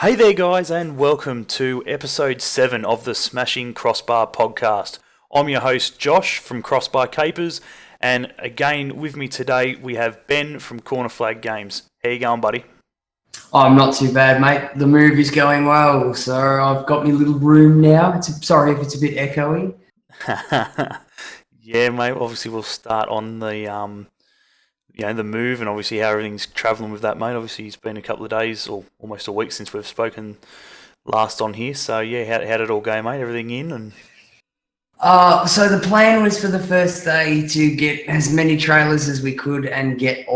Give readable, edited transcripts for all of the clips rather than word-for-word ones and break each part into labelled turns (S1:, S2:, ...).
S1: Hey there, guys, and welcome to episode 7 of the Smashing Crossbar Podcast. I'm your host, Josh from Crossbar Capers, and again with me today we have Ben from Corner Flag Games. How you going, buddy?
S2: I'm not too bad, mate. The move is going well, so I've got my little room now. Sorry if it's a bit echoey.
S1: Yeah, mate. Obviously, we'll start on the the move and obviously how everything's travelling with that, mate. Obviously, it's been a couple of days or almost a week since we've spoken last on here. So yeah, how did it all go, mate? Everything in and.
S2: So the plan was for the first day to get as many trailers as we could and get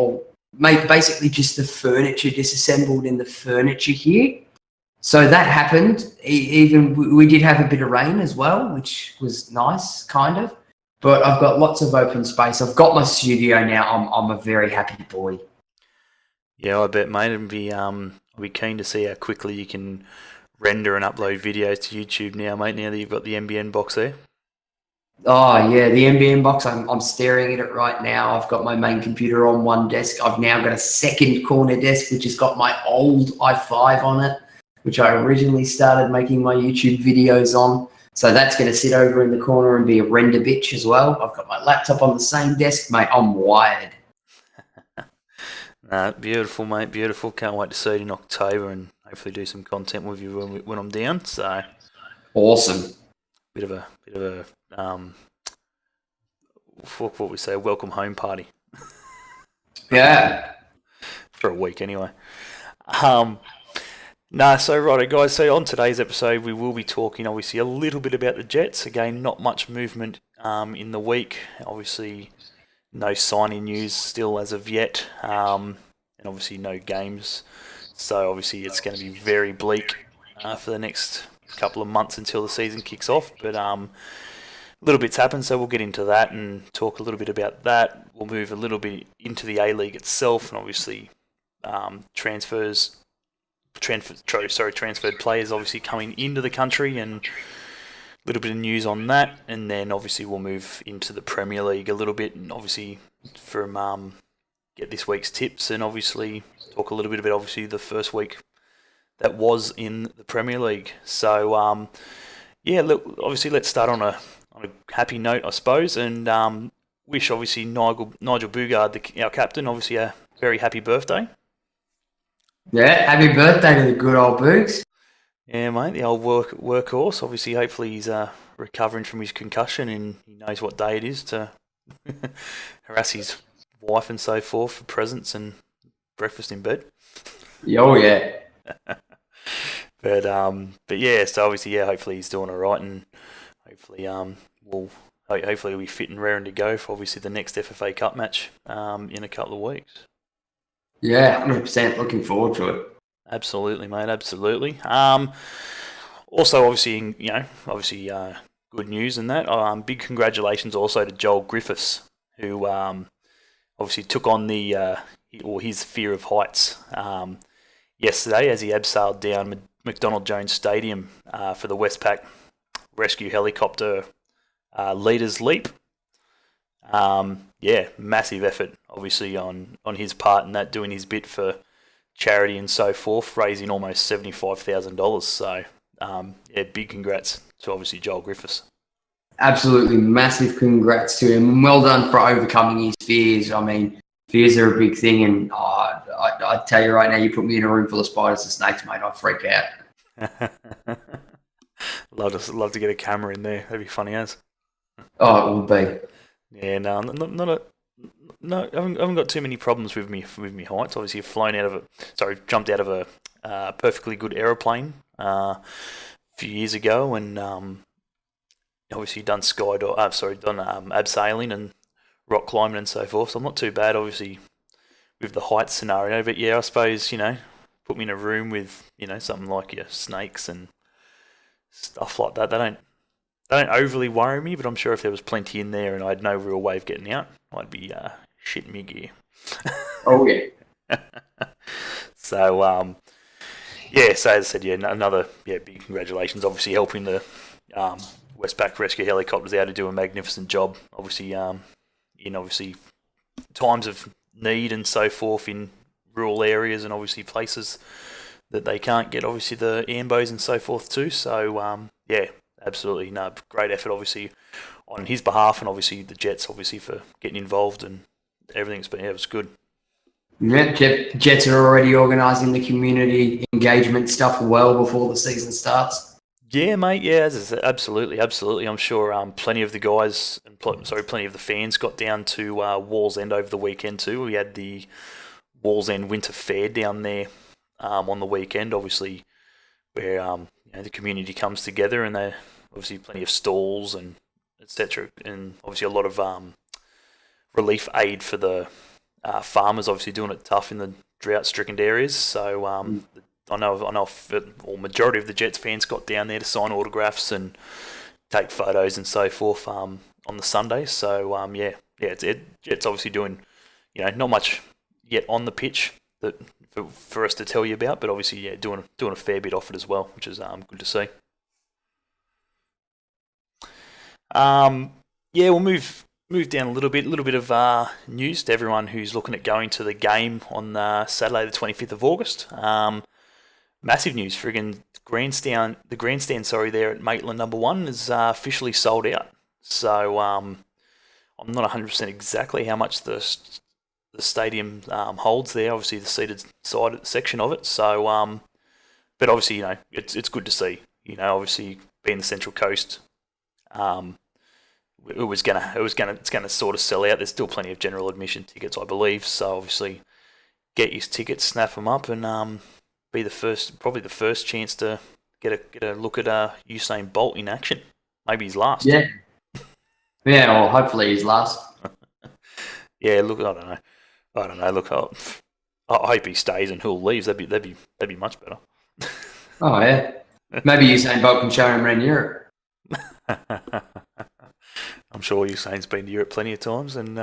S2: basically just the furniture disassembled in the furniture here. So that happened. Even we did have a bit of rain as well, which was nice, kind of. But I've got lots of open space. I've got my studio now. I'm a very happy boy.
S1: Yeah, I bet, mate. I'll be keen to see how quickly you can render and upload videos to YouTube now, mate. Now that you've got the NBN box there.
S2: Oh yeah, the NBN box. I'm staring at it right now. I've got my main computer on one desk. I've now got a second corner desk which has got my old i5 on it, which I originally started making my YouTube videos on. So that's going to sit over in the corner and be a render bitch as well. I've got my laptop on the same desk, mate. I'm wired.
S1: Beautiful, mate. Beautiful. Can't wait to see it in October and hopefully do some content with you when I'm down. So
S2: awesome.
S1: Bit of a what we say, welcome home party.
S2: Yeah.
S1: For a week anyway. So righto, guys. So on today's episode, we will be talking obviously a little bit about the Jets. Again, not much movement in the week. Obviously, no signing news still as of yet, and obviously no games. So obviously, it's going to be very bleak for the next couple of months until the season kicks off. But little bits happen, so we'll get into that and talk a little bit about that. We'll move a little bit into the A League itself, and obviously transferred players obviously coming into the country, and a little bit of news on that. And then obviously we'll move into the Premier League a little bit, and obviously from get this week's tips, and obviously talk a little bit about obviously the first week that was in the Premier League. So look, obviously let's start on a happy note, I suppose, and wish obviously Nigel Boogaard, our captain, obviously a very happy birthday.
S2: Yeah, happy birthday to the good old Boogs.
S1: Yeah, mate, the old workhorse. Obviously, hopefully he's recovering from his concussion and he knows what day it is to harass his wife and so forth for presents and breakfast in bed.
S2: Oh yeah.
S1: But yeah, so obviously hopefully he's doing all right, and hopefully he'll be fit and raring to go for obviously the next FFA Cup match in a couple of weeks.
S2: Yeah, 100%. Looking forward to it.
S1: Absolutely, mate. Absolutely. Also, obviously, good news in that. Big congratulations also to Joel Griffiths, who obviously took on his fear of heights yesterday as he abseiled down McDonald Jones Stadium for the Westpac Rescue Helicopter Leaders Leap. Massive effort, obviously, on his part, and that doing his bit for charity and so forth, raising almost $75,000. So, big congrats to obviously Joel Griffiths.
S2: Absolutely massive congrats to him, and well done for overcoming his fears. I mean, fears are a big thing, and I tell you right now, you put me in a room full of spiders and snakes, mate, I'd freak out.
S1: Love to get a camera in there. That'd be funny as.
S2: Oh, it would be.
S1: Yeah, no, I haven't got too many problems with me heights. Obviously, I've jumped out of a perfectly good aeroplane a few years ago, and obviously done abseiling and rock climbing and so forth. So I'm not too bad, obviously, with the height scenario. But yeah, I suppose put me in a room with something like snakes and stuff like that. They don't overly worry me, but I'm sure if there was plenty in there and I had no real way of getting out, I'd be shitting me gear.
S2: Oh yeah.
S1: So as I said, another big congratulations. Obviously helping the Westpac Rescue Helicopters out to do a magnificent job. Obviously in times of need and so forth in rural areas and obviously places that they can't get obviously the Ambos and so forth too. So yeah, absolutely, no, great effort obviously on his behalf, and obviously the Jets obviously for getting involved and everything's been, yeah, it was good.
S2: Yeah, Jets are already organising the community engagement stuff well before the season starts.
S1: Yeah, mate. Yeah, as I said, absolutely, absolutely. I'm sure plenty of the guys and plenty of the fans got down to Walls End over the weekend too. We had the Walls End Winter Fair down there on the weekend, obviously, where the community comes together, and they obviously plenty of stalls and etc. And obviously a lot of relief aid for the farmers, obviously doing it tough in the drought-stricken areas. So I know, or majority of the Jets fans got down there to sign autographs and take photos and so forth on the Sunday. So Jets obviously doing, not much yet on the pitch that for us to tell you about, but obviously doing a fair bit off it as well, which is good to see. We'll move down a little bit of news to everyone who's looking at going to the game on Saturday the 25th of August. Massive news, friggin' the grandstand there at Maitland number 1 is officially sold out. So I'm not 100% exactly how much the stadium holds there, obviously the seated side section of it. So but obviously, it's good to see, obviously being the Central Coast, it's gonna sort of sell out. There's still plenty of general admission tickets, I believe. So obviously, get your tickets, snap them up, and be probably the first chance to get a look at Usain Bolt in action. Maybe his last.
S2: Yeah. Yeah, well, hopefully his last.
S1: Yeah, look, I don't know. Look, I hope he stays and Hull leaves. That'd be much better.
S2: Oh yeah. Maybe Usain Bolt can show him around Europe.
S1: I'm sure Usain's been to Europe plenty of times, and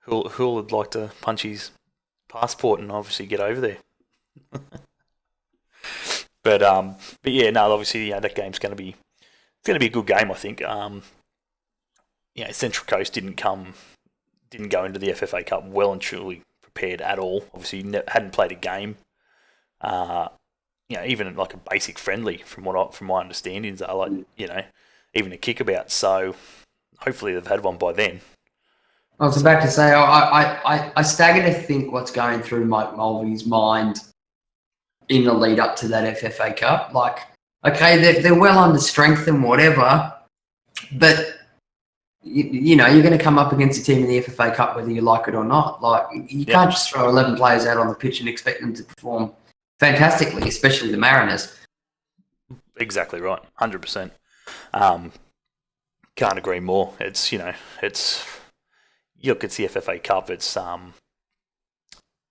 S1: Hull would like to punch his passport and obviously get over there. but yeah, no, obviously, that game's going to be a good game, I think. Central Coast didn't go into the FFA Cup well and truly prepared at all. Obviously, hadn't played a game. Even like a basic friendly, from my understandings, are like even a kickabout. So hopefully they've had one by then.
S2: I was about to say, I stagger to think what's going through Mike Mulvey's mind in the lead up to that FFA Cup. Like, okay, they're well under strength and whatever, but you're going to come up against a team in the FFA Cup whether you like it or not. Like, you can't just throw 11 players out on the pitch and expect them to perform fantastically, especially the Mariners.
S1: Exactly right, 100%. Can't agree more. It's look, it's the FFA Cup. It's how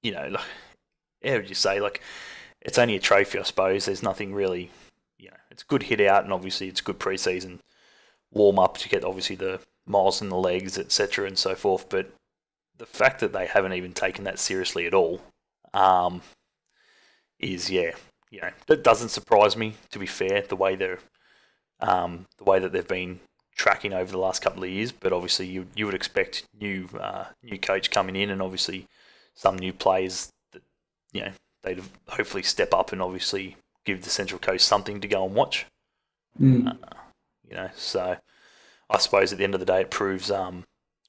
S1: would you say, like, it's only a trophy, I suppose. There's nothing really, it's a good hit out, and obviously it's good pre-season warm up to get obviously the miles in the legs, etc. and so forth. But the fact that they haven't even taken that seriously at all is that doesn't surprise me, to be fair, the way that they've been tracking over the last couple of years. But obviously you would expect new coach coming in, and obviously some new players that they'd hopefully step up and obviously give the Central Coast something to go and watch. So I suppose at the end of the day it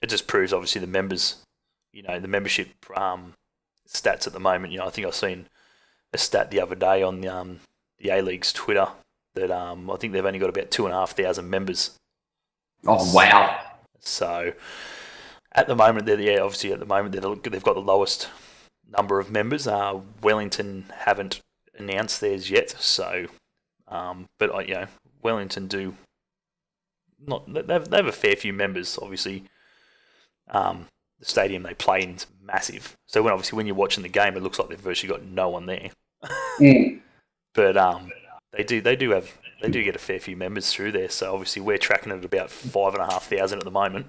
S1: just proves obviously the members, the membership stats at the moment. I think I've seen a stat the other day on the A League's Twitter that I think they've only got about 2,500 members.
S2: Oh wow!
S1: So at the moment they've got the lowest number of members. Wellington haven't announced theirs yet, so but Wellington do not. They have a fair few members. Obviously, the stadium they play in is massive. So when you're watching the game, it looks like they've virtually got no one there. But they do get a fair few members through there. So obviously we're tracking it at about 5,500 at the moment.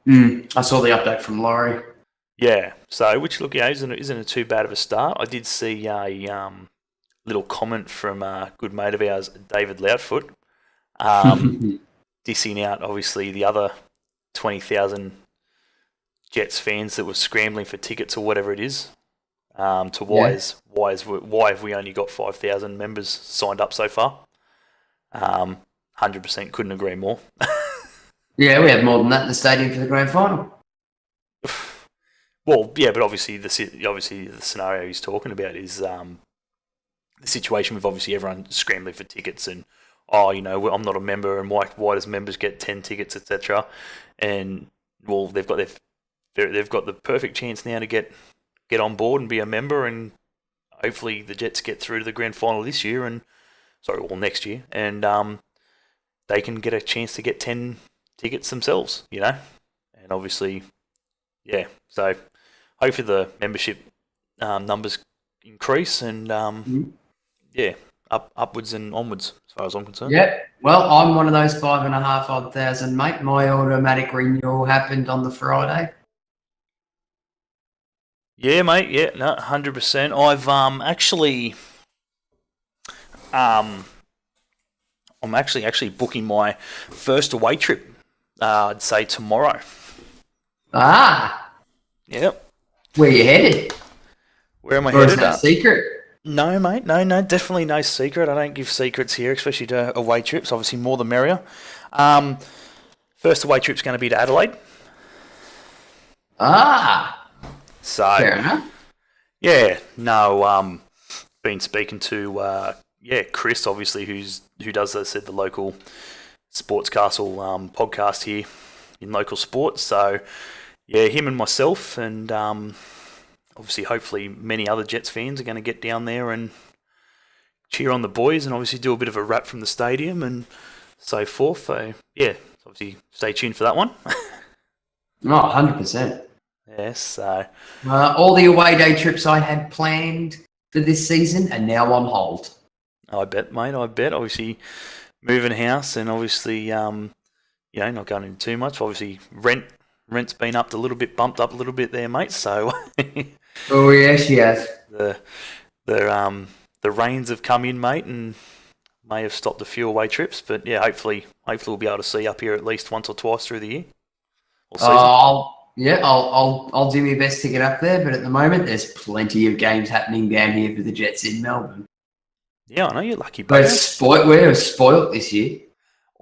S2: I saw the update from Laurie.
S1: Yeah. So which isn't too bad of a start. I did see a little comment from a good mate of ours, David Loudfoot, dissing out obviously the other 20,000 Jets fans that were scrambling for tickets or whatever it is. to why have we only got 5,000 members signed up so far? 100% couldn't agree more.
S2: Yeah, we had more than that in the stadium for the grand final.
S1: Well, yeah, but obviously the scenario he's talking about is the situation with obviously everyone scrambling for tickets and I'm not a member and why does members get 10 tickets, etc. And well, they've got the perfect chance now to get on board and be a member, and hopefully the Jets get through to the grand final this year next year, and they can get a chance to get 10 tickets themselves, and obviously, yeah. So hopefully the membership numbers increase and upwards and onwards as far as I'm concerned.
S2: Yep. Well, I'm one of those 5,500, mate. My automatic renewal happened on the Friday.
S1: Yeah, mate. Yeah, no, 100%. I've I'm actually booking my first away trip. I'd say tomorrow.
S2: Ah.
S1: Yep.
S2: Where you headed?
S1: Where am I
S2: or
S1: headed?
S2: Is that a secret?
S1: No, mate. No, definitely no secret. I don't give secrets here, especially to away trips. Obviously, more the merrier. First away trip's going to be to Adelaide.
S2: Ah.
S1: So.
S2: Fair enough.
S1: Yeah. No. Been speaking to Chris, obviously, who does, as I said, the local SportsCastle podcast here in local sports. So, yeah, him and myself, and obviously, hopefully, many other Jets fans are going to get down there and cheer on the boys, and obviously do a bit of a rap from the stadium and so forth. So, yeah, obviously, stay tuned for that one.
S2: 100%.
S1: Yes. So,
S2: all the away day trips I had planned for this season are now on hold.
S1: I bet, mate. I bet. Obviously, moving house, and obviously, not going into too much. Obviously, rent's been bumped up a little bit there, mate. So,
S2: oh yes, yes.
S1: The rains have come in, mate, and may have stopped a few away trips. But yeah, hopefully we'll be able to see up here at least once or twice through the year.
S2: I'll do my best to get up there, but at the moment, there's plenty of games happening down here for the Jets in Melbourne.
S1: Yeah, I know you're lucky,
S2: but
S1: buddy.
S2: We're spoilt this year.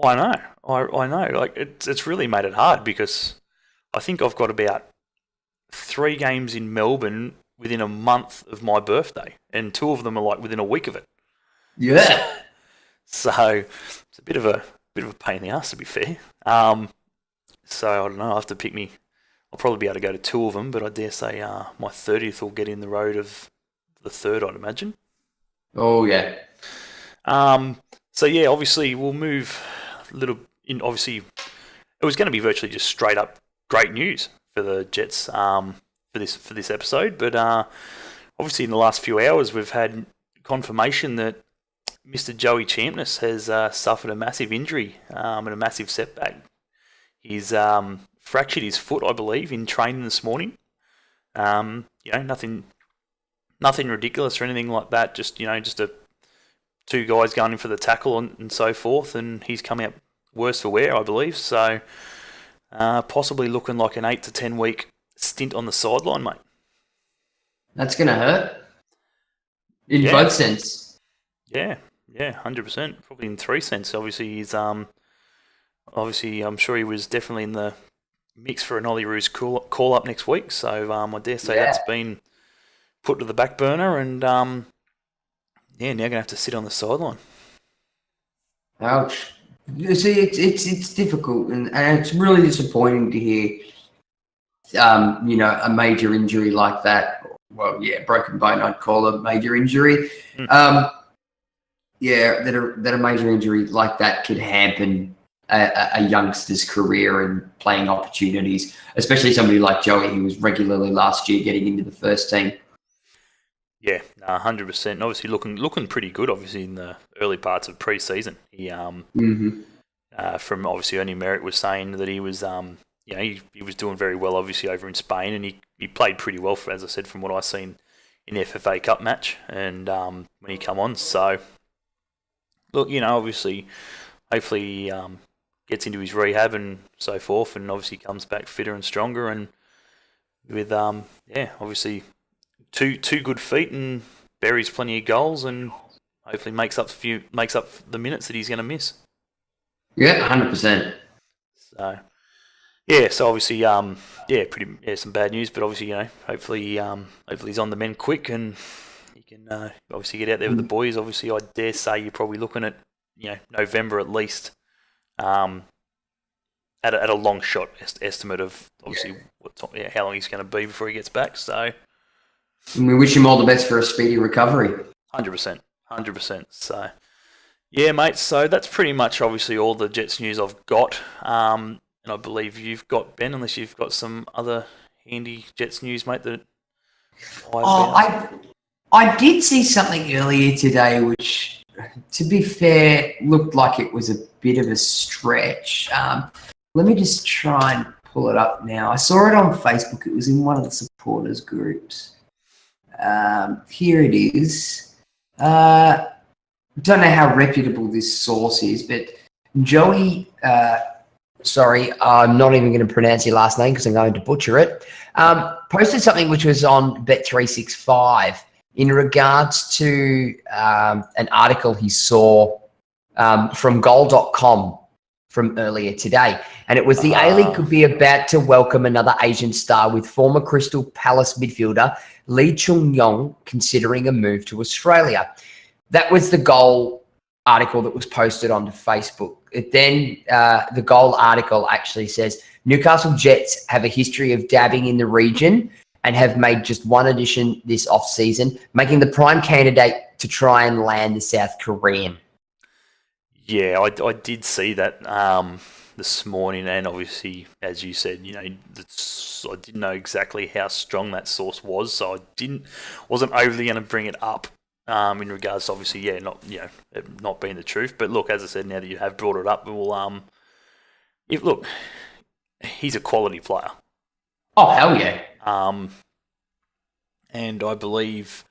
S1: I know. I know. Like it's really made it hard because I think I've got about 3 games in Melbourne within a month of my birthday, and 2 of them are like within a week of it.
S2: Yeah.
S1: So it's a bit of a pain in the ass, to be fair. So I don't know. I have to pick me. I'll probably be able to go to 2 of them, but I dare say my 30th will get in the road of the 3rd, I'd imagine.
S2: Oh yeah.
S1: So yeah, obviously we'll move a little. Obviously, it was going to be virtually just straight up great news for the Jets for this episode, but obviously in the last few hours we've had confirmation that Mr. Joey Champness has suffered a massive injury and a massive setback. He's fractured his foot, I believe, in training this morning. Nothing ridiculous or anything like that. Just 2 guys going in for the tackle and so forth, and he's come out worse for wear, I believe. So possibly looking like an 8 to 10 week stint on the sideline, mate.
S2: That's gonna hurt. In both sense.
S1: Yeah, 100%. Probably in 3 cents. Obviously, he's obviously I'm sure he was definitely in the mix for an Ollie Roos call up next week. So I dare say that's been put to the back burner, and now going to have to sit on the sideline.
S2: Ouch. You see, it's difficult, and it's really disappointing to hear, a major injury like that. Well, yeah, broken bone, I'd call a major injury. That a major injury like that could hamper a youngster's career and playing opportunities, especially somebody like Joey, who was regularly last year getting into the first team.
S1: Yeah, 100%. And obviously looking pretty good, obviously, in the early parts of pre-season. He, from obviously Ernie Merritt was saying that he was, he was doing very well, obviously, over in Spain, and he played pretty well, as I said, from what I've seen in the FFA Cup match, and when he come on. So, look, obviously, hopefully he gets into his rehab and so forth, and obviously comes back fitter and stronger, and with, obviously two good feet and buries plenty of goals and hopefully makes up the minutes that he's going to miss.
S2: Yeah, 100%.
S1: So yeah, so obviously some bad news, but obviously hopefully he's on the mend quick and he can obviously get out there with the boys. Obviously, I dare say you're probably looking at November at least. At a long shot estimate of obviously how long he's going to be before he gets back. So
S2: we wish him all the best for a speedy recovery.
S1: 100%. So yeah, mate. So that's pretty much obviously all the Jets news I've got. And I believe you've got, Ben, unless you've got some other handy Jets news, mate.
S2: I did see something earlier today, which, to be fair, looked like it was a bit of a stretch. Let me just try and pull it up now. I saw it on Facebook. It was in one of the supporters groups. Here it is. Don't know how reputable this source is, but Joey, I'm not even going to pronounce your last name because I'm going to butcher it, posted something which was on Bet365 in regards to an article he saw from goal.com from earlier today. And it was the A League could be about to welcome another Asian star, with former Crystal Palace midfielder Lee Chung-yong considering a move to Australia. That was the Goal article that was posted onto Facebook. The Goal article actually says Newcastle Jets have a history of dabbing in the region and have made just one addition this off-season, making the prime candidate to try and land the South Korean.
S1: Yeah, I did see that this morning, and obviously, as you said, I didn't know exactly how strong that source was, so I wasn't overly going to bring it up in regards to obviously, not being the truth. But look, as I said, now that you have brought it up, he's a quality player.
S2: Oh, hell yeah.
S1: And I believe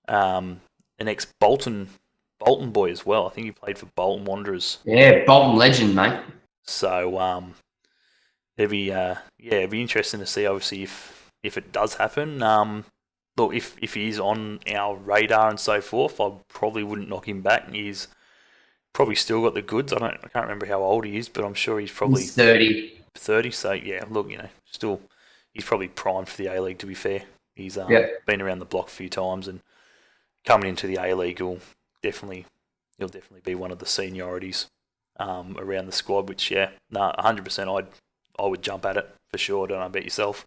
S1: an ex-Bolton boy as well. I think he played for Bolton Wanderers.
S2: Yeah, Bolton legend, mate.
S1: So it'd be interesting to see obviously if it does happen. Look, if he is on our radar and so forth, I probably wouldn't knock him back. He's probably still got the goods. I can't remember how old he is, but I'm sure he's probably
S2: 30.
S1: 30. So yeah, look, still he's probably primed for the A League. To be fair, he's been around the block a few times, and coming into the A League he'll definitely be one of the seniorities around the squad. Which 100%, I would jump at it for sure. Don't know about yourself?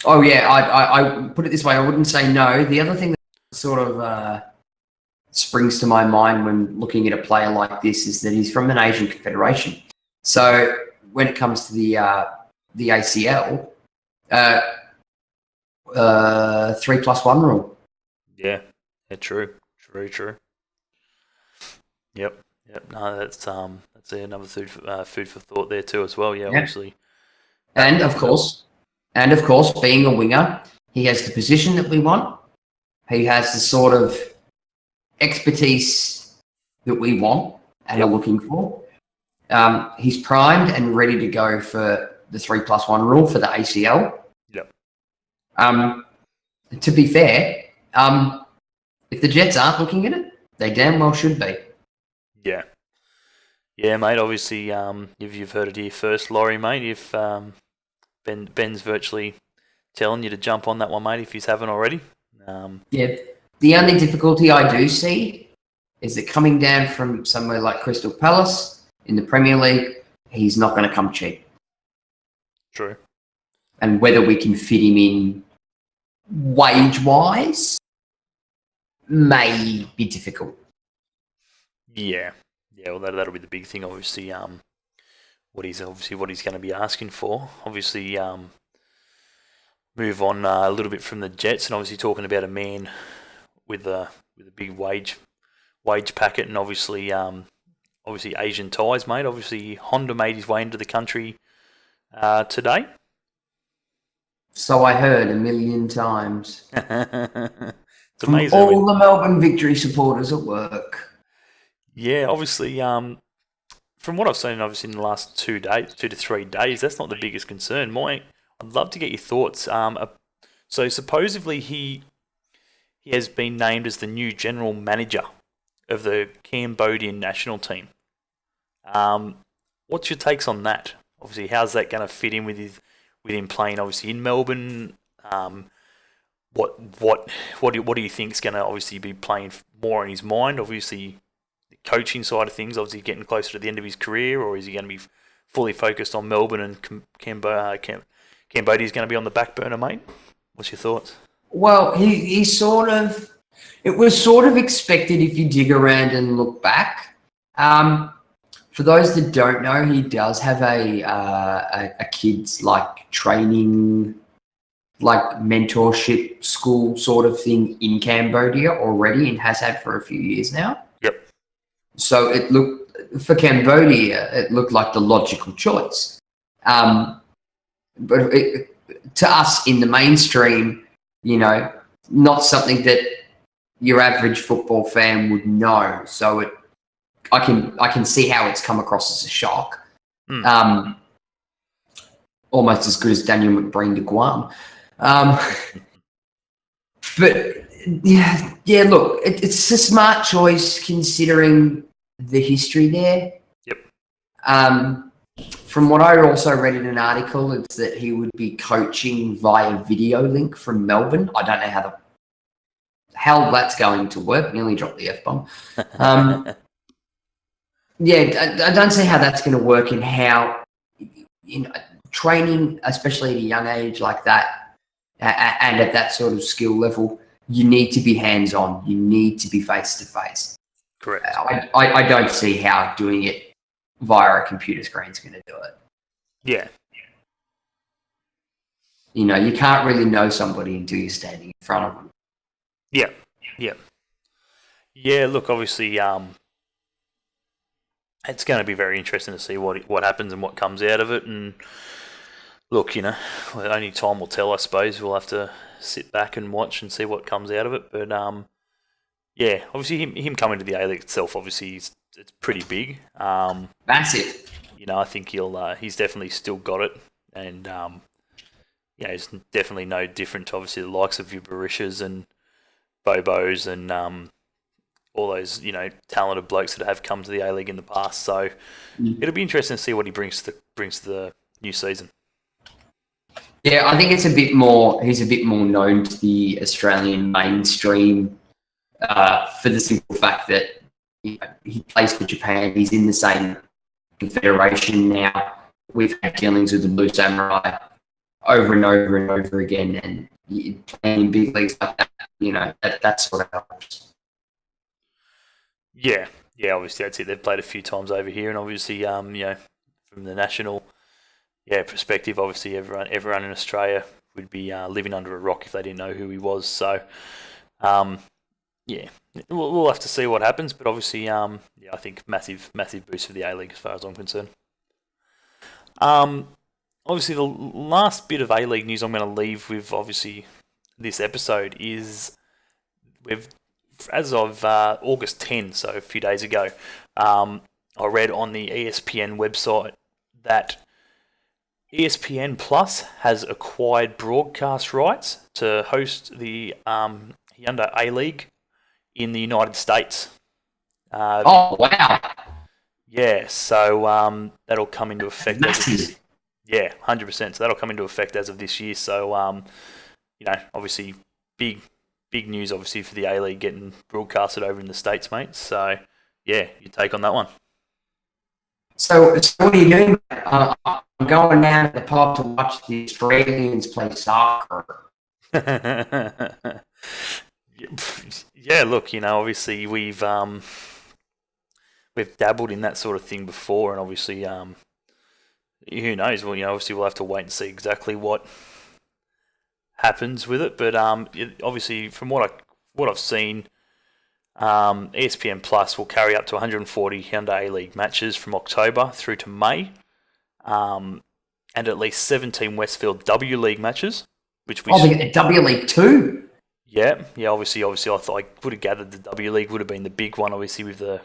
S2: Oh yeah, I put it this way. I wouldn't say no. The other thing that sort of springs to my mind when looking at a player like this is that he's from an Asian confederation. So when it comes to the ACL, 3+1 rule.
S1: Yeah, true. Yep. No, that's another food for thought there too as well. Yeah, obviously.
S2: And of course, being a winger, he has the position that we want. He has the sort of expertise that we want and are looking for. He's primed and ready to go for the 3+1 rule for the ACL.
S1: Yep.
S2: To be fair, if the Jets aren't looking at it, they damn well should be.
S1: Yeah. Yeah, mate, obviously, if you've heard it here first, Laurie, mate, if Ben's virtually telling you to jump on that one, mate, if you haven't already.
S2: The only difficulty I do see is that coming down from somewhere like Crystal Palace in the Premier League, he's not going to come cheap.
S1: True.
S2: And whether we can fit him in wage-wise may be difficult.
S1: Yeah. Well, that'll be the big thing. Obviously, what he's going to be asking for. Obviously, move on a little bit from the Jets, and obviously talking about a man with a big wage packet, and obviously Asian ties, mate. Obviously, Honda made his way into the country today.
S2: So I heard 1,000,000 times.
S1: It's
S2: from
S1: amazing.
S2: All the Melbourne Victory supporters at work.
S1: Yeah, obviously, from what I've seen, obviously in the last 2 to 3 days, that's not the biggest concern. I'd love to get your thoughts. So supposedly he he has been named as the new general manager of the Cambodian national team. What's your takes on that? Obviously, how's that going to fit in with him playing obviously in Melbourne? What do you think is going to obviously be playing more on his mind? Obviously, the coaching side of things, obviously getting closer to the end of his career, or is he going to be fully focused on Melbourne and Cambodia is going to be on the back burner, mate? What's your thoughts?
S2: Well, he sort of, it was sort of expected if you dig around and look back. For those that don't know, he does have a kids like training, like mentorship school sort of thing in Cambodia already, and has had for a few years now.
S1: Yep.
S2: So it looked, for Cambodia, it looked like the logical choice. But to us in the mainstream, not something that your average football fan would know. So I can see how it's come across as a shock. Almost as good as Daniel McBreen to Guam. But yeah. Look, it's a smart choice considering the history there.
S1: Yep.
S2: From what I also read in an article, it's that he would be coaching via video link from Melbourne. I don't know how that's going to work. Nearly dropped the F-bomb. Yeah, I don't see how that's going to work and how, training, especially at a young age like that, and at that sort of skill level, you need to be hands-on. You need to be face-to-face.
S1: Correct.
S2: I don't see how doing it via a computer screen is going to do it.
S1: Yeah.
S2: You can't really know somebody until you're standing in front of them.
S1: Yeah. Yeah. Yeah, look, obviously, it's going to be very interesting to see what happens and what comes out of it. And look, only time will tell, I suppose. We'll have to sit back and watch and see what comes out of it. But, yeah, obviously him coming to the A League itself, obviously, it's pretty big.
S2: Massive.
S1: I think he's definitely still got it. And, it's definitely no different to, obviously, the likes of your Barishas and Bobos and all those, talented blokes that have come to the A League in the past. So it'll be interesting to see what he brings to the new season.
S2: Yeah, I think he's a bit more known to the Australian mainstream for the simple fact that he plays for Japan. He's in the same confederation now. We've had dealings with the Blue Samurai over and over and over again, and playing in big leagues like that, that sort of helps.
S1: Yeah, obviously that's it. They've played a few times over here, and obviously, from the national, perspective, obviously everyone in Australia would be living under a rock if they didn't know who he was. So, we'll have to see what happens. But obviously, I think massive boost for the A League as far as I'm concerned. Obviously, the last bit of A League news I'm going to leave with, obviously, this episode is as of August 10, so a few days ago, I read on the ESPN website that ESPN Plus has acquired broadcast rights to host the Hyundai A League in the United States.
S2: Oh, wow.
S1: Yeah, so that'll come into effect.
S2: Massive.
S1: 100%. So that'll come into effect as of this year. So, obviously big news, obviously, for the A League getting broadcasted over in the States, mate. So, your take on that one.
S2: So what are you doing? I'm going down to the pub to watch the Australians play soccer.
S1: Yeah, look, obviously we've dabbled in that sort of thing before, and obviously, who knows? Well, obviously we'll have to wait and see exactly what happens with it. But obviously, from what I've seen, ESPN Plus will carry up to 140 Hyundai A League matches from October through to May, and at least 17 Westfield W League matches. They get
S2: the W League too.
S1: Yeah. Obviously, I thought I would have gathered the W League would have been the big one, obviously, with the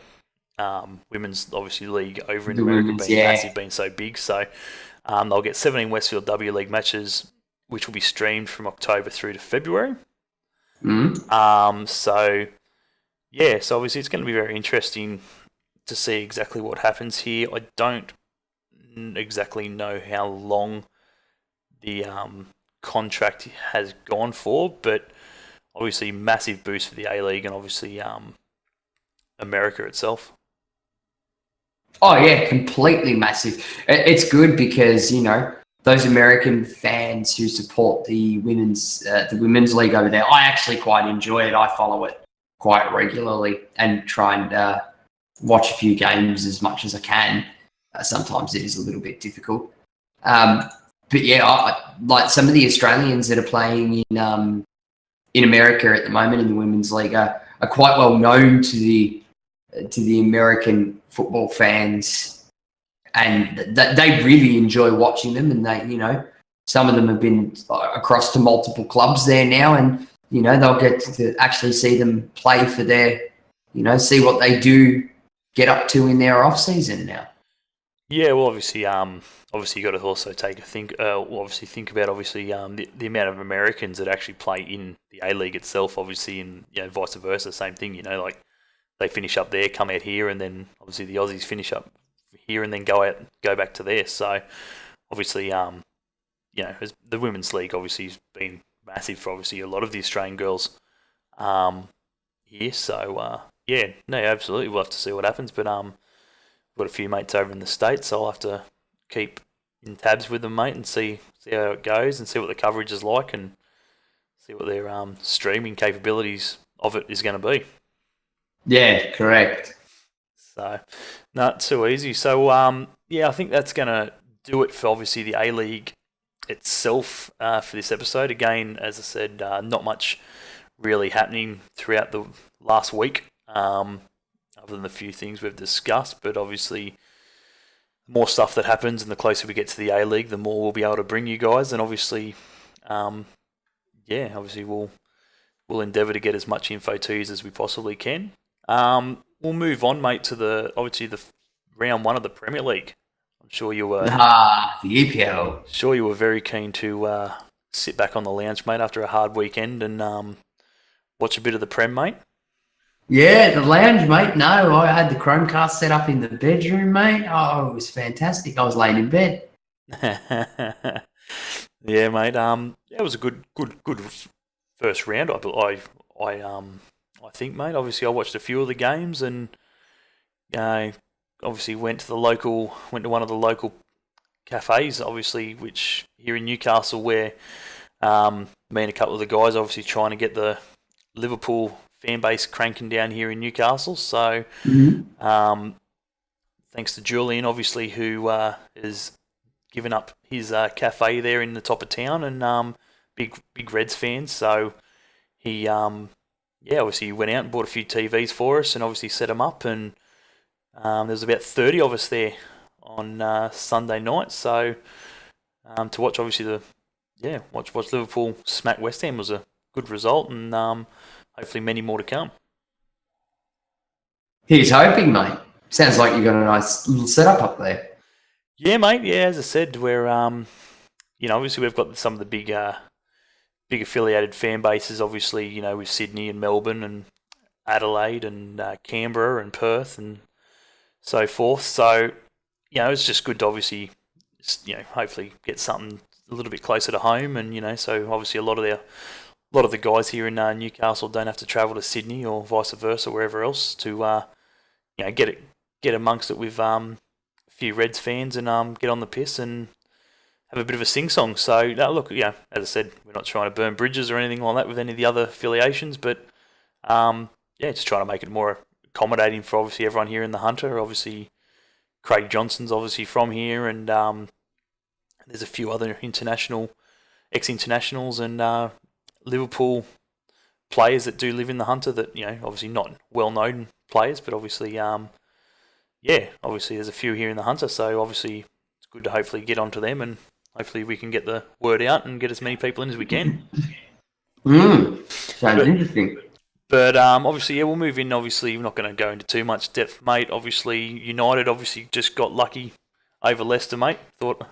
S1: women's obviously league over in America being massive, being so big. So they'll get 17 Westfield W League matches, which will be streamed from October through to February. So obviously it's going to be very interesting to see exactly what happens here. I don't exactly know how long the contract has gone for, but obviously massive boost for the A League and obviously America itself.
S2: Oh yeah, completely massive. It's good because those American fans who support the women's league over there. I actually quite enjoy it. I follow it quite regularly and try and watch a few games as much as I can. Sometimes it is a little bit difficult, but yeah, like some of the Australians that are playing in America at the moment in the women's league are quite well known to the American football fans, and they really enjoy watching them. And some of them have been across to multiple clubs there now, and they'll get to actually see them play for their, see what they do get up to in their off season now.
S1: Yeah, well, obviously you got to also think about the amount of Americans that actually play in the A League itself. Obviously, and vice versa, same thing. Like they finish up there, come out here, and then obviously the Aussies finish up here and then go back to there. So obviously, the women's league obviously has been massive for obviously a lot of the Australian girls here. So absolutely, we'll have to see what happens. But got a few mates over in the States, so I'll have to keep in tabs with them, mate, and see how it goes and see what the coverage is like and see what their streaming capabilities of it is going to be.
S2: Yeah, correct.
S1: So, not too easy. So, I think that's going to do it for obviously the A League itself for this episode. Again, as I said, not much really happening throughout the last week. Other than the few things we've discussed, but obviously more stuff that happens and the closer we get to the A League, the more we'll be able to bring you guys, and obviously we'll endeavour to get as much info to you as we possibly can. We'll move on, mate, to the round one of the Premier League. I'm sure you were
S2: the EPL.
S1: Sure you were very keen to sit back on the lounge, mate, after a hard weekend and watch a bit of the Prem, mate.
S2: Yeah, the lounge, mate. No, I had the Chromecast set up in the bedroom, mate. Oh, it was fantastic. I was laying in bed.
S1: Yeah, mate. It was a good first round. I think, mate. Obviously, I watched a few of the games and obviously went to one of the local cafes, obviously, which here in Newcastle, where me and a couple of the guys obviously trying to get the Liverpool fan base cranking down here in Newcastle. So, thanks to Julian, obviously, who has given up his cafe there in the top of town, and big Reds fan. So he, obviously went out and bought a few TVs for us, and obviously set them up. And there was about 30 of us there on Sunday night. So to watch, obviously watch Liverpool smack West Ham was a good result, and hopefully many more to come.
S2: He's hoping, mate. Sounds like you got a nice little setup up there.
S1: Yeah, mate. Yeah, as I said, we're obviously we've got some of the big affiliated fan bases. Obviously, with Sydney and Melbourne and Adelaide and Canberra and Perth and so forth. So it's just good to obviously hopefully get something a little bit closer to home, and so obviously a lot of the guys here in Newcastle don't have to travel to Sydney or vice versa, wherever else, to get amongst it with a few Reds fans and get on the piss and have a bit of a sing-song. So, look, as I said, we're not trying to burn bridges or anything like that with any of the other affiliations, but just trying to make it more accommodating for obviously everyone here in the Hunter. Obviously, Craig Johnson's obviously from here, and there's a few other ex-internationals and Liverpool players that do live in the Hunter that, obviously not well-known players, but obviously, obviously there's a few here in the Hunter, so obviously it's good to hopefully get onto them and hopefully we can get the word out and get as many people in as we can.
S2: Sounds interesting.
S1: But obviously, we'll move in. Obviously, we're not going to go into too much depth, mate. Obviously, United obviously just got lucky over Leicester, mate. Thought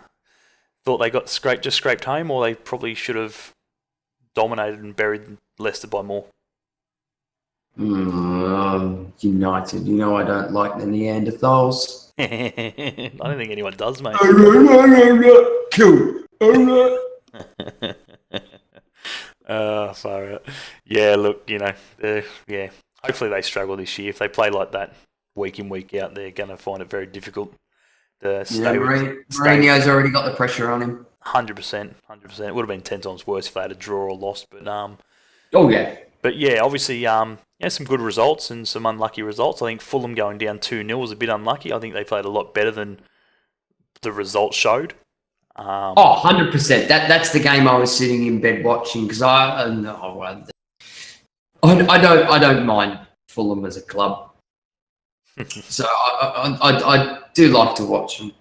S1: they got scraped home, or they probably should have dominated and buried Leicester by more.
S2: United. You know I don't like the Neanderthals.
S1: I don't think anyone does, mate.
S2: Cool.
S1: Far out. Yeah, look, hopefully they struggle this year. If they play like that week in, week out, they're going to find it very difficult to stay with.
S2: Mourinho's already got the pressure on him.
S1: 100%. It would have been 10 times worse if they had a draw or lost. But But yeah, obviously, some good results and some unlucky results. I think Fulham going down 2-0 was a bit unlucky. I think they played a lot better than the results showed.
S2: 100%. That's the game I was sitting in bed watching because I don't mind Fulham as a club. So I do like to watch them.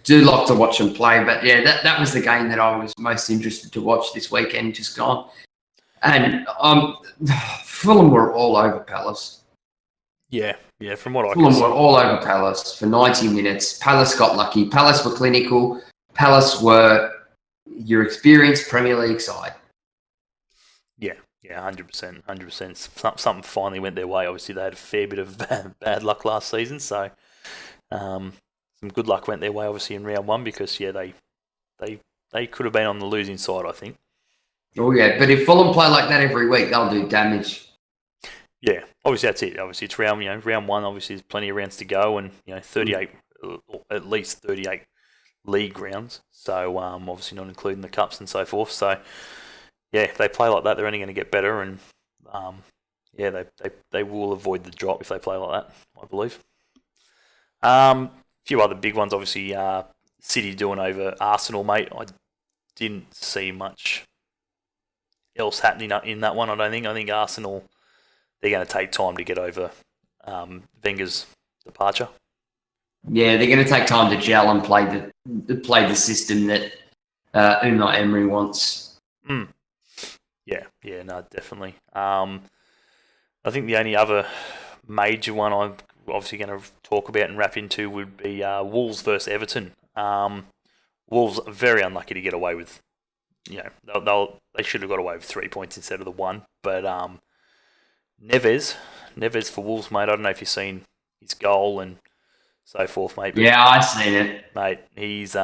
S2: Do like to watch them play, but yeah, that was the game that I was most interested to watch this weekend. Just gone, and Fulham were all over Palace.
S1: Yeah, from what I
S2: Fulham
S1: can see.
S2: were all over Palace for 90 minutes. Palace got lucky. Palace were clinical. Palace were your experienced Premier League side.
S1: Yeah, 100%. Something finally went their way. Obviously, they had a fair bit of bad luck last season, so some good luck went their way. Obviously, in round one because they could have been on the losing side, I think.
S2: Oh yeah, but if Fulham play like that every week, they'll do damage.
S1: Yeah, obviously that's it. Obviously, it's round one. Obviously, there's plenty of rounds to go, and 38, at least 38 league rounds. So obviously not including the cups and so forth. So yeah, if they play like that, they're only going to get better, and they will avoid the drop if they play like that, I believe. A few other big ones, obviously, City doing over Arsenal, mate. I didn't see much else happening in that one. I don't think. I think Arsenal, they're going to take time to get over Wenger's departure.
S2: Yeah, they're going to take time to gel and play the system that Unai Emery wants.
S1: Yeah, no, definitely. I think the only other major one I'm obviously going to talk about and wrap into would be Wolves versus Everton. Wolves are very unlucky to get away with. They should have got away with 3 points instead of the one. But Neves for Wolves, mate. I don't know if you've seen his goal and so forth, mate. But,
S2: yeah, I've seen it,
S1: mate. He's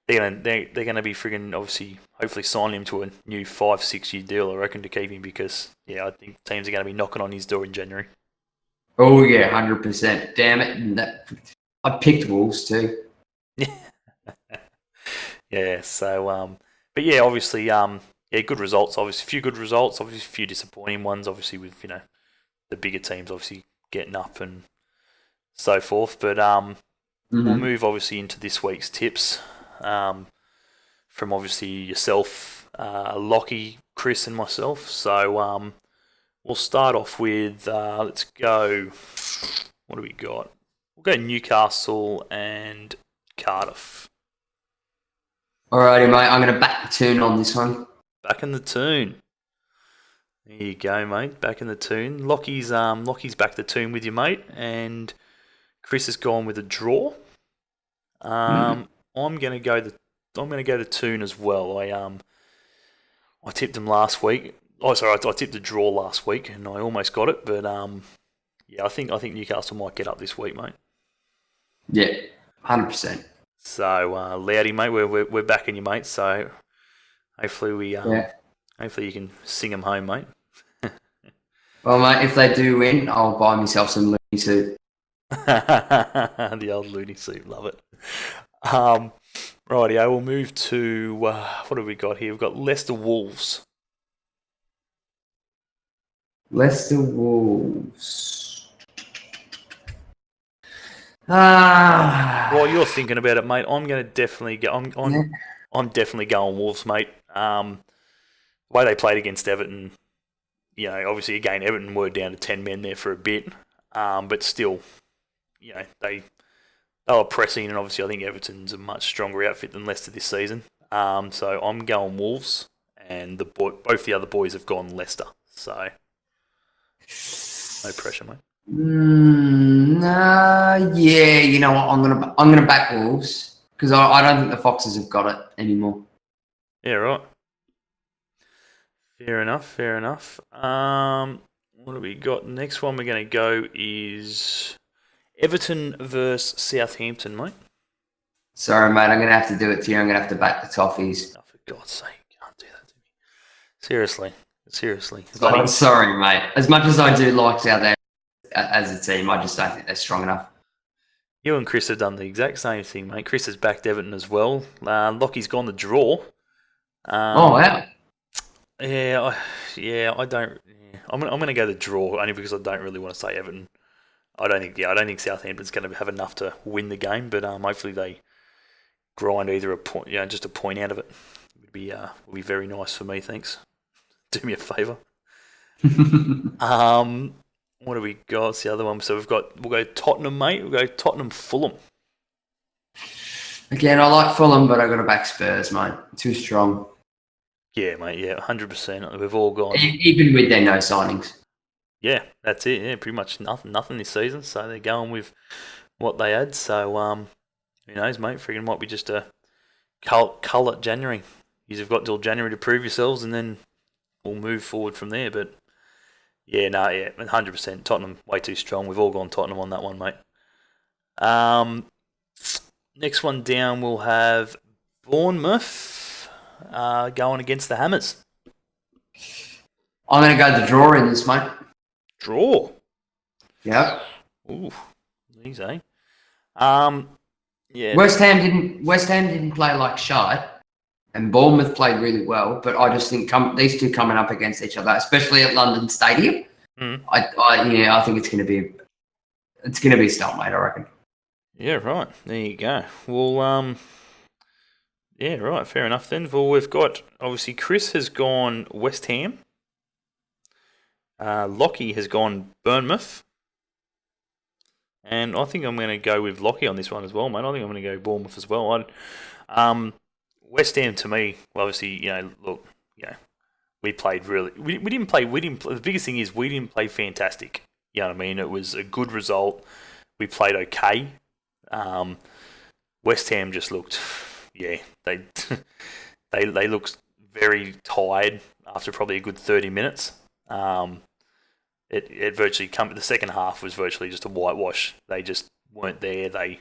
S1: they're gonna be friggin' obviously hopefully sign him to a new 5-6 year deal, I reckon, to keep him because I think teams are gonna be knocking on his door in January.
S2: Oh yeah, 100%. Damn it! I picked Wolves too.
S1: Yeah. So but yeah, obviously good results. Obviously, a few good results. Obviously, a few disappointing ones. Obviously, with the bigger teams obviously getting up and so forth. But we'll move obviously into this week's tips. From obviously yourself, Lockie, Chris, and myself. So we'll start off with let's go. What do we got? We'll go Newcastle and Cardiff.
S2: Alrighty, mate. I'm going to back the tune on this one.
S1: Back in the tune. There you go, mate. Back in the tune. Lockie's back the tune with you, mate, and Chris has gone with a draw. I'm going to go the tune as well. I tipped them last week. Oh, sorry, I tipped the draw last week, and I almost got it. But I think Newcastle might get up this week, mate.
S2: Yeah, 100%.
S1: So Loudy, mate, we're backing you, mate. So hopefully hopefully you can sing them home, mate.
S2: Well, mate, if they do win, I'll buy myself some loony soup.
S1: The old loony soup, love it. Rightio, we'll move to what have we got here? We've got Leicester Wolves.
S2: Leicester Wolves. While
S1: you're thinking about it, mate, I'm going to definitely go. I'm definitely going Wolves, mate. The way they played against Everton, obviously again Everton were down to 10 men there for a bit, but still, they were pressing, and obviously I think Everton's a much stronger outfit than Leicester this season. So I'm going Wolves, and both the other boys have gone Leicester. So no pressure, mate.
S2: Yeah, you know what? I'm gonna back Wolves because I don't think the Foxes have got it anymore.
S1: Yeah, right. Fair enough, fair enough. What do we got? Next one we're going to go is Everton versus Southampton, mate.
S2: Sorry, mate. I'm going to have to do it to you. I'm going to have to back the Toffees.
S1: Oh, for God's sake, you can't do that to me. Seriously.
S2: Oh, sorry, mate. As much as I do like Southampton as a team, I just don't think they're strong enough.
S1: You and Chris have done the exact same thing, mate. Chris has backed Everton as well. Lockie's gone the draw.
S2: Oh, wow.
S1: Yeah, I don't. Yeah. I'm gonna go the draw only because I don't really want to say Everton. I don't think Southampton's going to have enough to win the game, but hopefully they grind either a point, just a point out of it. Would be very nice for me. Thanks. Do me a favour. What do we got? What's the other one? So we'll go Tottenham, mate. We'll go Tottenham Fulham.
S2: Again, I like Fulham, but I got to back Spurs, mate. Too strong.
S1: Yeah, mate. Yeah, 100%. We've all gone.
S2: Even with their no signings.
S1: Yeah, that's it. Yeah, pretty much nothing this season. So they're going with what they had. So who knows, mate? Freaking might be just a cull at January. You've got till January to prove yourselves, and then we'll move forward from there. But yeah, 100%. Tottenham way too strong. We've all gone Tottenham on that one, mate. Next one down, we'll have Bournemouth going against the Hammers.
S2: I'm going to go the draw in this, mate.
S1: Draw.
S2: Yeah.
S1: Ooh, these, eh? Yeah.
S2: West Ham didn't play like shite, and Bournemouth played really well. But I just think these two coming up against each other, especially at London Stadium, I think it's going to be a stalemate, I reckon.
S1: Yeah, right. There you go. Well, yeah, right. Fair enough then. Well, we've got obviously Chris has gone West Ham. Lockie has gone Bournemouth. And I think I'm going to go with Lockie on this one as well, mate. I think I'm going to go Bournemouth as well. West Ham to me, well, obviously, we played really. We didn't play. The biggest thing is we didn't play fantastic. You know what I mean? It was a good result. We played okay. West Ham just looked, they looked very tired after probably a good 30 minutes. It virtually the second half was virtually just a whitewash. They just weren't there. The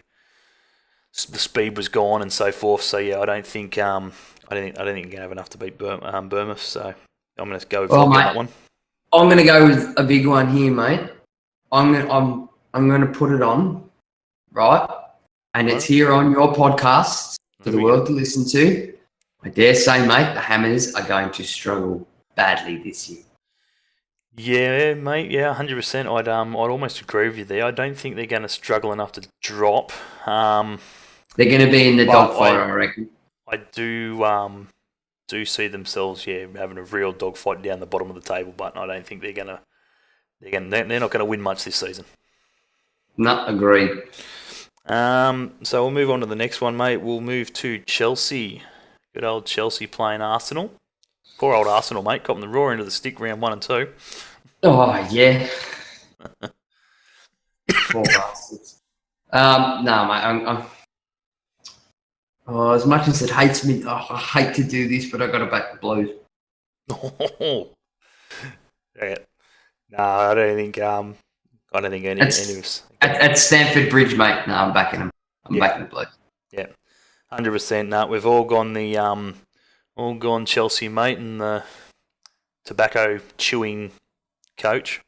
S1: speed was gone and so forth. So yeah, I don't think you're gonna have enough to beat Bournemouth. So I'm gonna go with on that one.
S2: I'm gonna go with a big one here, mate. I'm gonna put it on, right? And it's here on your podcast for the world to listen to. I dare say, mate, the Hammers are going to struggle badly this year.
S1: Yeah, mate. Yeah, 100%. I'd almost agree with you there. I don't think they're going to struggle enough to drop.
S2: They're going to be in the dogfight, I reckon.
S1: I do see themselves, having a real dogfight down the bottom of the table, but I don't think they're not going to win much this season.
S2: No, agreed.
S1: So we'll move on to the next one, mate. We'll move to Chelsea. Good old Chelsea playing Arsenal. Poor old Arsenal, mate. Got them the raw end of the stick round 1 and 2.
S2: Oh, yeah. Poor bastards. No, mate. As much as it hates me, I hate to do this, but I got to back the Blues.
S1: Yeah. No, I don't think any of us.
S2: At Stamford Bridge, mate. No, I'm backing them. I'm backing the Blues.
S1: Yeah, 100%. No, we've all gone Chelsea, mate, and the tobacco chewing coach.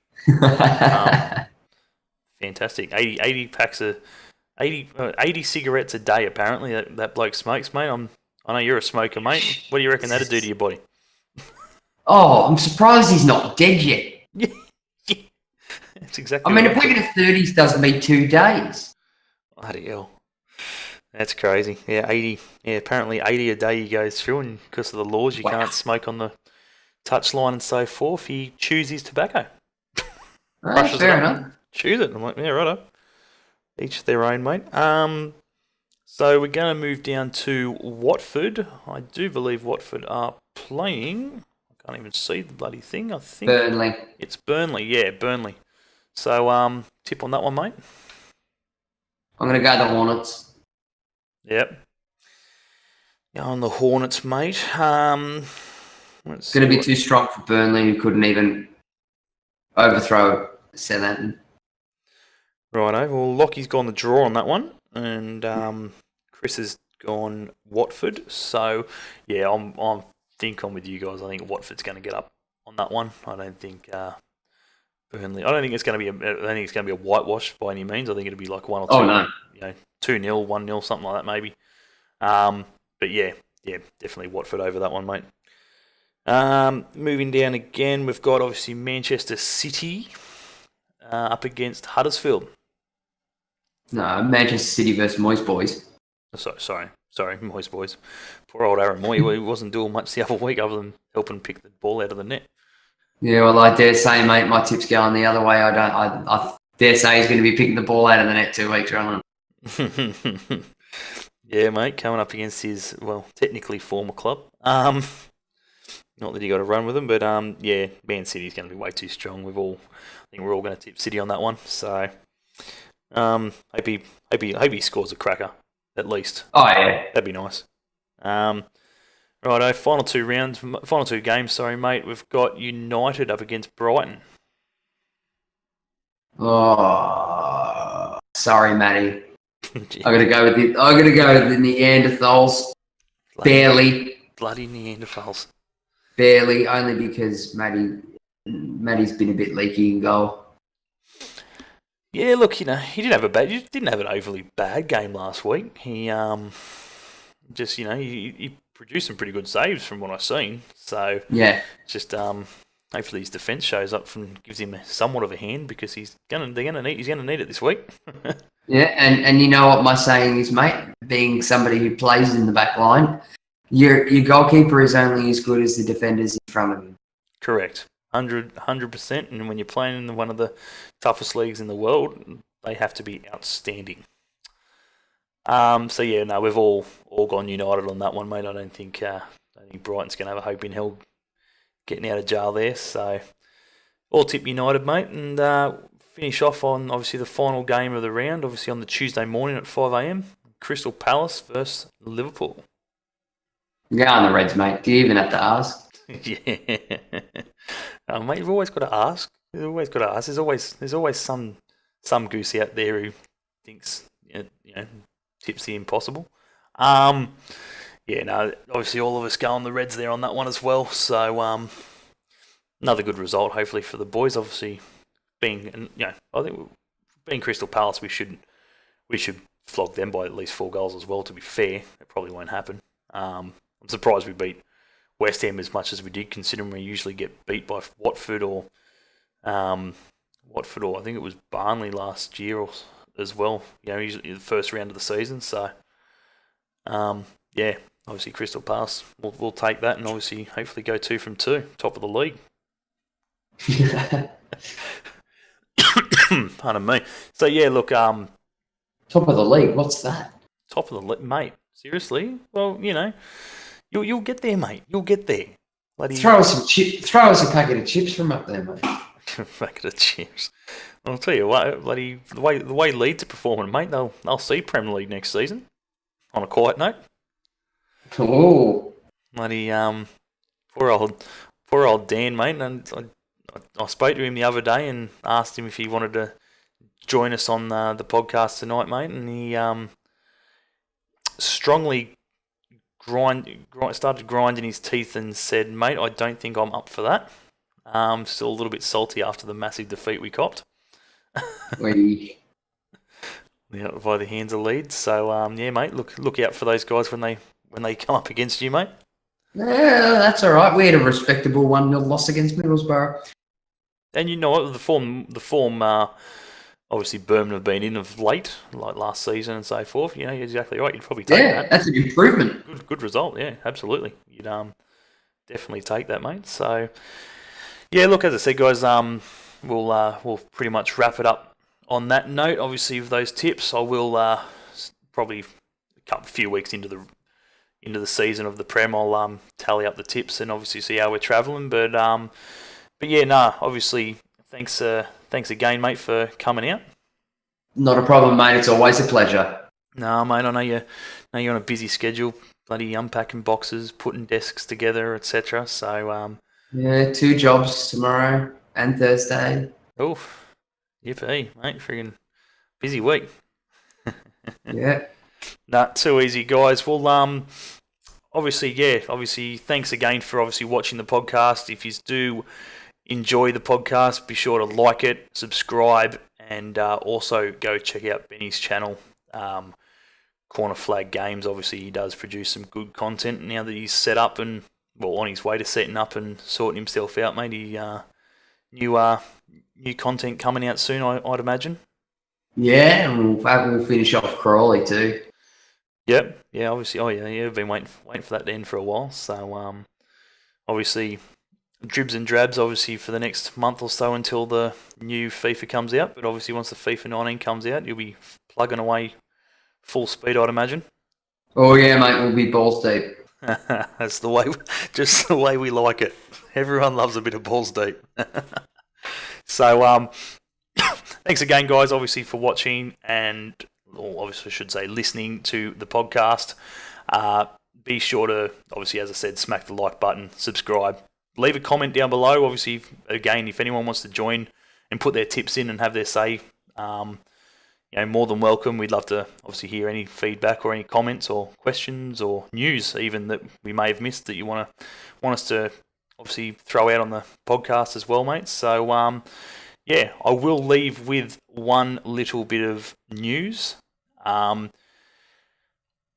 S1: Fantastic. 80 packs of 80 cigarettes a day. Apparently, that bloke smokes, mate. I know you're a smoker, mate. What do you reckon that'd do to your body?
S2: Oh, I'm surprised he's not dead yet.
S1: Yeah. That's exactly.
S2: I mean, a packet of 30s does me 2 days.
S1: Bloody hell. That's crazy. Yeah, 80. Yeah, apparently 80 a day he goes through, and because of the laws, you can't smoke on the touchline and so forth. He chews his tobacco.
S2: Fair enough.
S1: Chews it. I'm like, yeah, righto. Each their own, mate. So we're going to move down to Watford. I do believe Watford are playing. I can't even see the bloody thing. I think
S2: Burnley.
S1: It's Burnley. Yeah, Burnley. So tip on that one, mate.
S2: I'm going to go the Hornets.
S1: Yep. On the Hornets, mate.
S2: It's going to be too strong for Burnley, who couldn't even overthrow Southampton.
S1: Righto. Well, Lockie's gone the draw on that one, and Chris has gone Watford. So, yeah, I'm with you guys. I think Watford's going to get up on that one. I don't think Burnley. I don't think it's going to be a whitewash by any means. I think it'll be like 1 or 2.
S2: Oh no.
S1: 2-0, 1-0, something like that maybe. But yeah, definitely Watford over that one, mate. Moving down again, we've got obviously Manchester City up against Huddersfield.
S2: No, Manchester City versus Moyes boys.
S1: Sorry, Moyes boys. Poor old Aaron Moy, he wasn't doing much the other week other than helping pick the ball out of the net. Yeah,
S2: well, I dare say, mate, my tip's going the other way. I dare say he's going to be picking the ball out of the net 2 weeks running.
S1: Yeah, mate, coming up against his, technically former club. Not that he got a run with him, but yeah, Man City's going to be way too strong. I think we're all going to tip City on that one. So, hope he scores a cracker at least.
S2: Oh yeah,
S1: that'd be nice. Righto, final two games. Sorry, mate. We've got United up against Brighton.
S2: Oh, sorry, Matty. I'm gonna go with the Neanderthals. Bloody
S1: Neanderthals.
S2: Barely, only because Matty's been a bit leaky in goal.
S1: Yeah, look, he didn't have an overly bad game last week. He he produced some pretty good saves from what I've seen. So
S2: yeah,
S1: just hopefully his defence shows up and gives him somewhat of a hand because he's gonna need it this week.
S2: Yeah, and you know what my saying is, mate. Being somebody who plays in the back line, your goalkeeper is only as good as the defenders in front of him.
S1: Correct. 100%. And when you're playing in one of the toughest leagues in the world, they have to be outstanding. So yeah, no, we've all gone United on that one, mate. I don't think Brighton's going to have a hope in hell getting out of jail there. So all tip United, mate, and finish off on obviously the final game of the round, obviously on the Tuesday morning at 5 a.m. Crystal Palace versus Liverpool.
S2: Yeah, on the Reds, mate. Do you even have to ask?
S1: Yeah, mate. You've always got to ask. There's always some goose out there who thinks tips the impossible. Yeah, no. Obviously, all of us go on the Reds there on that one as well. So another good result, hopefully for the boys. Obviously, I think being Crystal Palace, we should flog them by at least 4 goals as well. To be fair, it probably won't happen. I'm surprised we beat West Ham as much as we did, considering we usually get beat by Watford or I think it was Barnley last year as well. Usually the first round of the season. So, yeah, obviously Crystal Palace, we'll take that and obviously hopefully go 2 from 2, top of the league. Pardon me. So yeah, look, top
S2: of the league. What's that?
S1: Top of the league, mate. Seriously? Well, you'll get there, mate. You'll get there.
S2: Throw us a packet of chips from up there, mate.
S1: Packet of chips. I'll tell you what, bloody the way Leeds are performing, mate. They'll see Premier League next season. On a quiet note.
S2: Oh.
S1: Bloody poor old Dan, mate. And I spoke to him the other day and asked him if he wanted to join us on the podcast tonight, mate. And he strongly started grinding his teeth and said, "Mate, I don't think I'm up for that. Still a little bit salty after the massive defeat we copped." Yeah, by the hands of Leeds. So yeah, mate, look out for those guys when they come up against you, mate.
S2: Yeah, that's all right. We had a respectable 1-0 loss against Middlesbrough.
S1: And you know what, the form obviously Birmingham have been in of late, like last season and so forth. You're exactly right. You'd probably take that.
S2: Yeah, that's an improvement.
S1: Good result. Yeah, absolutely. You'd definitely take that, mate. So yeah, look, as I said, guys, we'll pretty much wrap it up on that note. Obviously, with those tips, I will probably a few weeks into the season of the Prem, I'll tally up the tips and obviously see how we're travelling. But yeah, obviously, thanks again, mate, for coming out.
S2: Not a problem, mate. It's always a pleasure.
S1: No, mate, I know you're on a busy schedule, bloody unpacking boxes, putting desks together, etc. So,
S2: Yeah, 2 jobs tomorrow and Thursday.
S1: oof, yippee, mate, friggin' busy week.
S2: Yeah.
S1: Nah, too easy, guys. Well, obviously, thanks again for obviously watching the podcast. If you do enjoy the podcast, be sure to like it, subscribe, and also go check out Benny's channel, Corner Flag Games. Obviously, he does produce some good content now that he's set up and on his way to setting up and sorting himself out. Maybe new content coming out soon, I'd imagine.
S2: Yeah, and we'll finish off Crawley too.
S1: Yep. Yeah. Obviously. Oh yeah. I've been waiting for that to end for a while. So obviously, dribs and drabs. Obviously, for the next month or so until the new FIFA comes out. But obviously, once the FIFA 19 comes out, you'll be plugging away full speed, I'd imagine.
S2: Oh yeah, mate, we'll be balls deep.
S1: That's the way, just the way we like it. Everyone loves a bit of balls deep. So thanks again, guys, obviously for watching and, or obviously I should say, listening to the podcast. Be sure to, obviously, as I said, smack the like button, subscribe, leave a comment down below. Obviously, again, if anyone wants to join and put their tips in and have their say, more than welcome. We'd love to obviously hear any feedback or any comments or questions or news even that we may have missed that you want us to obviously throw out on the podcast as well, mate. So I will leave with one little bit of news.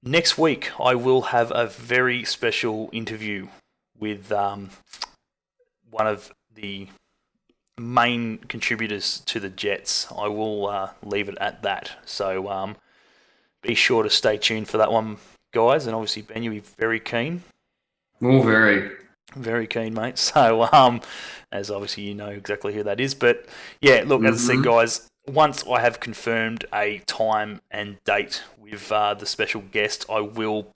S1: Next week I will have a very special interview with one of the main contributors to the Jets. I will leave it at that. So be sure to stay tuned for that one, guys. And obviously, Ben, you'll be very keen.
S2: Oh, very
S1: keen, mate. So as obviously you know exactly who that is. But yeah, look, as I said, guys, once I have confirmed a time and date with the special guest, I will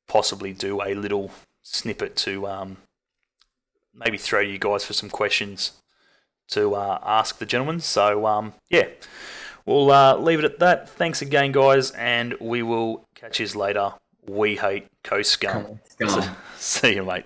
S1: possibly do a little snippet to maybe throw you guys for some questions to ask the gentleman. So, we'll leave it at that. Thanks again, guys, and we will catch you later. We hate Coast Scum.
S2: Scum.
S1: See you, mate.